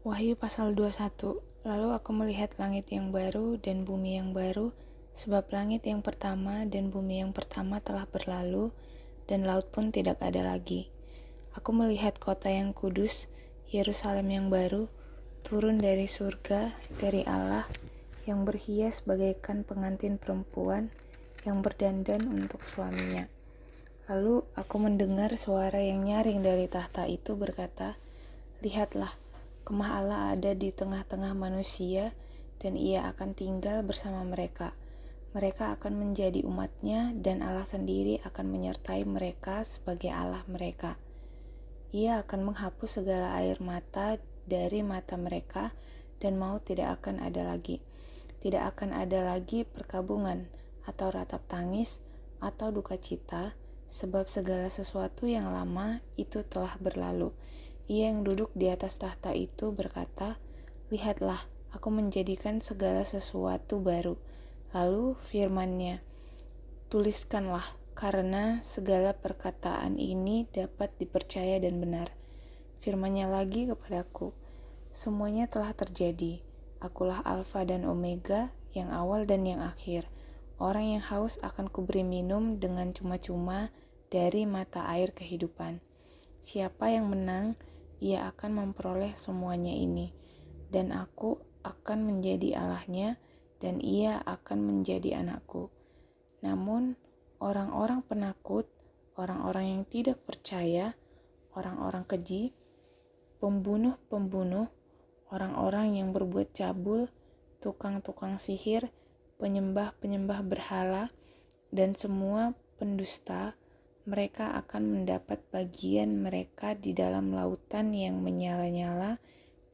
Wahyu pasal 21. Lalu aku melihat langit yang baru dan bumi yang baru, sebab langit yang pertama dan bumi yang pertama telah berlalu, dan laut pun tidak ada lagi. Aku melihat kota yang kudus, Yerusalem yang baru, turun dari surga, dari Allah, yang berhias bagaikan pengantin perempuan yang berdandan untuk suaminya. Lalu aku mendengar suara yang nyaring dari tahta itu berkata, "Lihatlah, Kemah Allah ada di tengah-tengah manusia, dan Ia akan tinggal bersama mereka. Mereka akan menjadi umat-Nya, dan Allah sendiri akan menyertai mereka sebagai Allah mereka. Ia akan menghapus segala air mata dari mata mereka, dan maut tidak akan ada lagi. Tidak akan ada lagi perkabungan, atau ratap tangis, atau duka cita, sebab segala sesuatu yang lama itu telah berlalu." Ia yang duduk di atas tahta itu berkata, "Lihatlah, aku menjadikan segala sesuatu baru." Lalu firman-Nya, "Tuliskanlah, karena segala perkataan ini dapat dipercaya dan benar." Firman-Nya lagi kepadaku, "Semuanya telah terjadi. Akulah Alfa dan Omega, yang awal dan yang akhir. Orang yang haus akan kuberi minum dengan cuma-cuma dari mata air kehidupan. Siapa yang menang, ia akan memperoleh semuanya ini, dan aku akan menjadi Allahnya, dan ia akan menjadi anakku. Namun, orang-orang penakut, orang-orang yang tidak percaya, orang-orang keji, pembunuh-pembunuh, orang-orang yang berbuat cabul, tukang-tukang sihir, penyembah-penyembah berhala, dan semua pendusta, mereka akan mendapat bagian mereka di dalam lautan yang menyala-nyala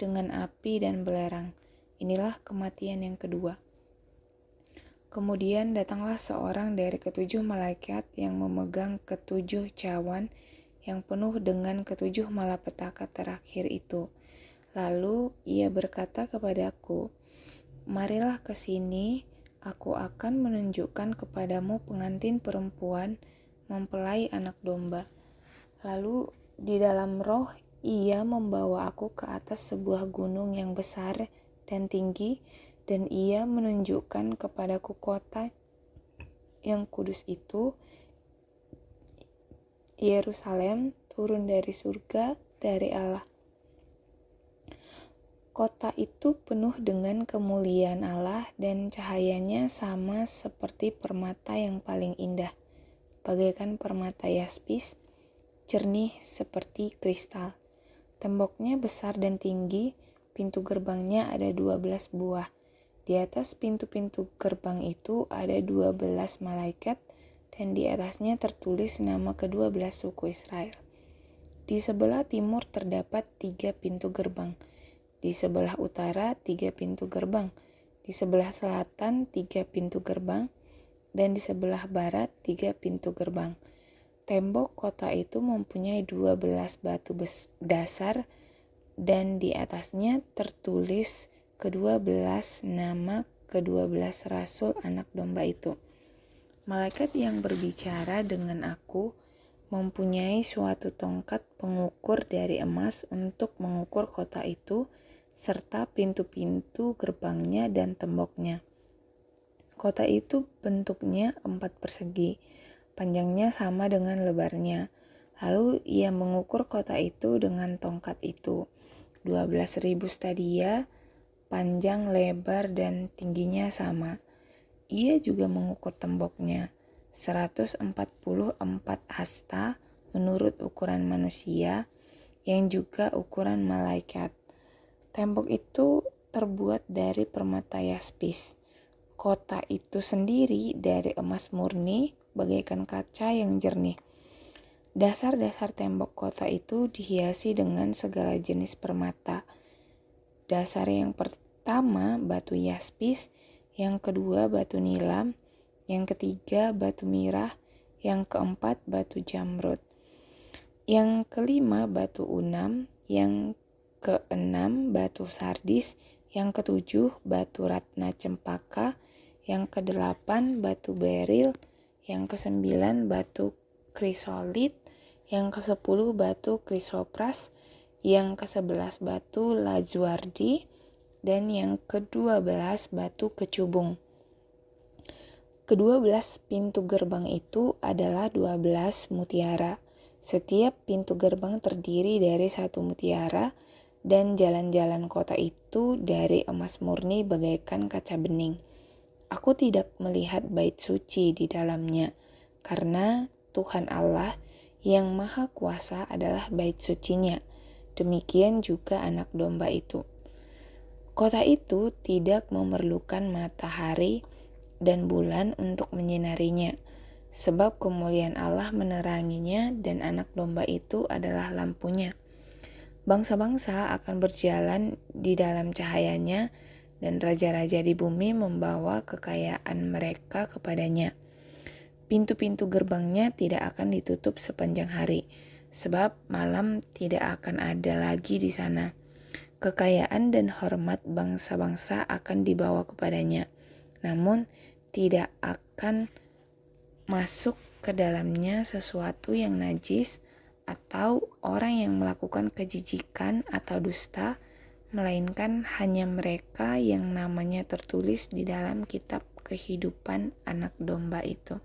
dengan api dan belerang. Inilah kematian yang kedua." Kemudian datanglah seorang dari ketujuh malaikat yang memegang ketujuh cawan yang penuh dengan ketujuh malapetaka terakhir itu. Lalu ia berkata kepadaku, "Marilah ke sini, aku akan menunjukkan kepadamu pengantin perempuan mempelai anak domba." Lalu di dalam roh ia membawa aku ke atas sebuah gunung yang besar dan tinggi, dan ia menunjukkan kepadaku kota yang kudus itu, Yerusalem, turun dari surga, dari Allah. Kota itu penuh dengan kemuliaan Allah, dan cahayanya sama seperti permata yang paling indah, bagaikan permata yaspis, jernih seperti kristal. Temboknya besar dan tinggi, pintu gerbangnya ada 12 buah. Di atas pintu-pintu gerbang itu ada 12 malaikat, dan di atasnya tertulis nama ke-12 suku Israel. Di sebelah timur terdapat 3 pintu gerbang, di sebelah utara 3 pintu gerbang, di sebelah selatan 3 pintu gerbang, dan di sebelah barat 3 pintu gerbang. Tembok kota itu mempunyai 12 batu dasar, dan di atasnya tertulis ke-12 nama ke-12 rasul anak domba itu. Malaikat yang berbicara dengan aku mempunyai suatu tongkat pengukur dari emas untuk mengukur kota itu, serta pintu-pintu gerbangnya dan temboknya. Kota itu bentuknya 4 persegi, panjangnya sama dengan lebarnya. Lalu ia mengukur kota itu dengan tongkat itu, 12.000 stadia, panjang, lebar, dan tingginya sama. Ia juga mengukur temboknya, 144 hasta menurut ukuran manusia, yang juga ukuran malaikat. Tembok itu terbuat dari permata yaspis. Kota itu sendiri dari emas murni, bagaikan kaca yang jernih. Dasar-dasar tembok kota itu dihiasi dengan segala jenis permata. Dasar yang pertama batu yaspis, yang kedua batu nilam, yang ketiga batu mirah, yang keempat batu jamrud, yang kelima batu unam, yang keenam batu sardis, yang ketujuh batu ratna cempaka, yang kedelapan batu beril, yang kesembilan batu krisolit, yang kesepuluh batu krisopras, yang ke-11 batu Lazuardi, dan yang ke-12 batu kecubung. Ke-12 pintu gerbang itu adalah 12 mutiara. Setiap pintu gerbang terdiri dari 1 mutiara, dan jalan-jalan kota itu dari emas murni bagaikan kaca bening. Aku tidak melihat bait suci di dalamnya, karena Tuhan Allah yang Maha Kuasa adalah bait sucinya. Demikian juga anak domba itu. Kota itu tidak memerlukan matahari dan bulan untuk menyinarinya, sebab kemuliaan Allah meneranginya dan anak domba itu adalah lampunya. Bangsa-bangsa akan berjalan di dalam cahayanya, dan raja-raja di bumi membawa kekayaan mereka kepadanya. Pintu-pintu gerbangnya tidak akan ditutup sepanjang hari, sebab malam tidak akan ada lagi di sana. Kekayaan dan hormat bangsa-bangsa akan dibawa kepadanya, namun tidak akan masuk ke dalamnya sesuatu yang najis atau orang yang melakukan kejijikan atau dusta, melainkan hanya mereka yang namanya tertulis di dalam kitab kehidupan anak domba itu.